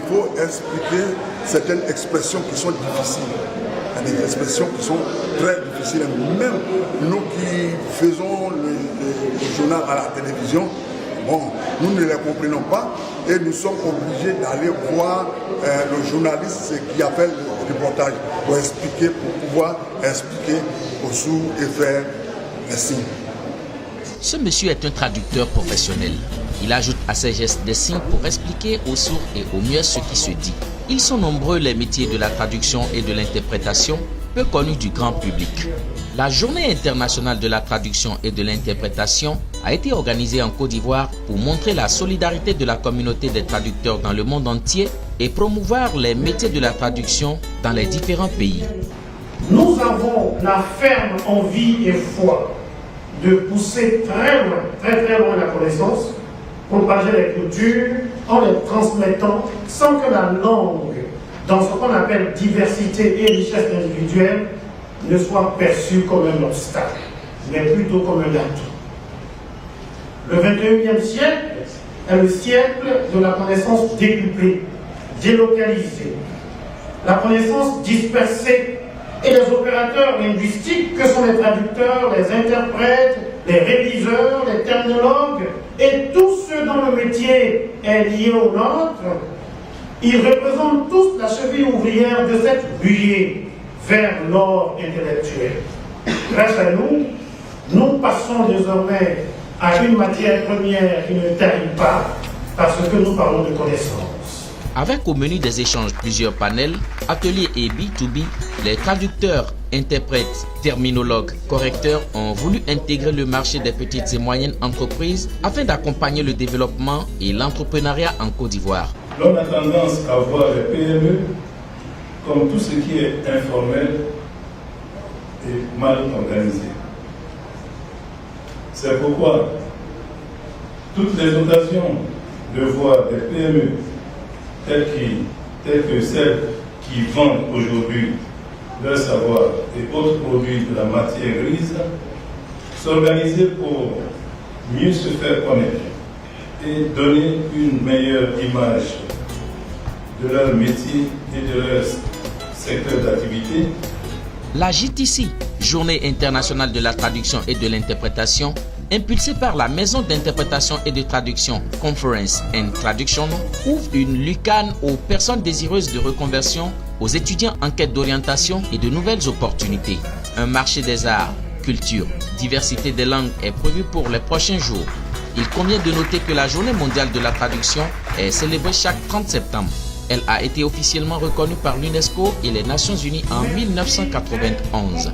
faut expliquer certaines expressions qui sont difficiles. Il y a des expressions qui sont très difficiles. Même nous qui faisons le journal à la télévision, bon, nous ne les comprenons pas et nous sommes obligés d'aller voir le journaliste qui a fait le reportage pour expliquer, pour pouvoir expliquer aux sourds et faire les signes. Ce monsieur est un traducteur professionnel. Il ajoute à ses gestes des signes pour expliquer aux sourds et aux muets ce qui se dit. Ils sont nombreux les métiers de la traduction et de l'interprétation, peu connus du grand public. La Journée internationale de la traduction et de l'interprétation a été organisée en Côte d'Ivoire pour montrer la solidarité de la communauté des traducteurs dans le monde entier et promouvoir les métiers de la traduction dans les différents pays. Nous avons la ferme envie et foi de pousser très loin la connaissance, propager les cultures en les transmettant sans que la langue, dans ce qu'on appelle diversité et richesse individuelle, ne soit perçue comme un obstacle, mais plutôt comme un atout. Le 21e siècle est le siècle de la connaissance décuplée, délocalisée, la connaissance dispersée, et les opérateurs linguistiques que sont les traducteurs, les interprètes, les réviseurs, les terminologues et tous ceux dont le métier est lié au nôtre, ils représentent tous la cheville ouvrière de cette buée vers l'or intellectuel. Grâce à nous, nous passons désormais à une matière première qui ne tarit pas parce que nous parlons de connaissance. Avec au menu des échanges plusieurs panels, ateliers et B2B, les traducteurs, interprètes, terminologues, correcteurs ont voulu intégrer le marché des petites et moyennes entreprises afin d'accompagner le développement et l'entrepreneuriat en Côte d'Ivoire. L'on a tendance à voir les PME comme tout ce qui est informel et mal organisé. C'est pourquoi toutes les occasions de voir des PME telles que celles qui vendent aujourd'hui leur savoir et autres produits de la matière grise, s'organiser pour mieux se faire connaître et donner une meilleure image de leur métier et de leur secteur d'activité. La JTC, Journée internationale de la traduction et de l'interprétation, impulsée par la Maison d'interprétation et de traduction Conference and Traduction, ouvre une lucane aux personnes désireuses de reconversion, aux étudiants en quête d'orientation et de nouvelles opportunités. Un marché des arts, culture, diversité des langues est prévu pour les prochains jours. Il convient de noter que la Journée mondiale de la traduction est célébrée chaque 30 septembre. Elle a été officiellement reconnue par l'UNESCO et les Nations Unies en 1991.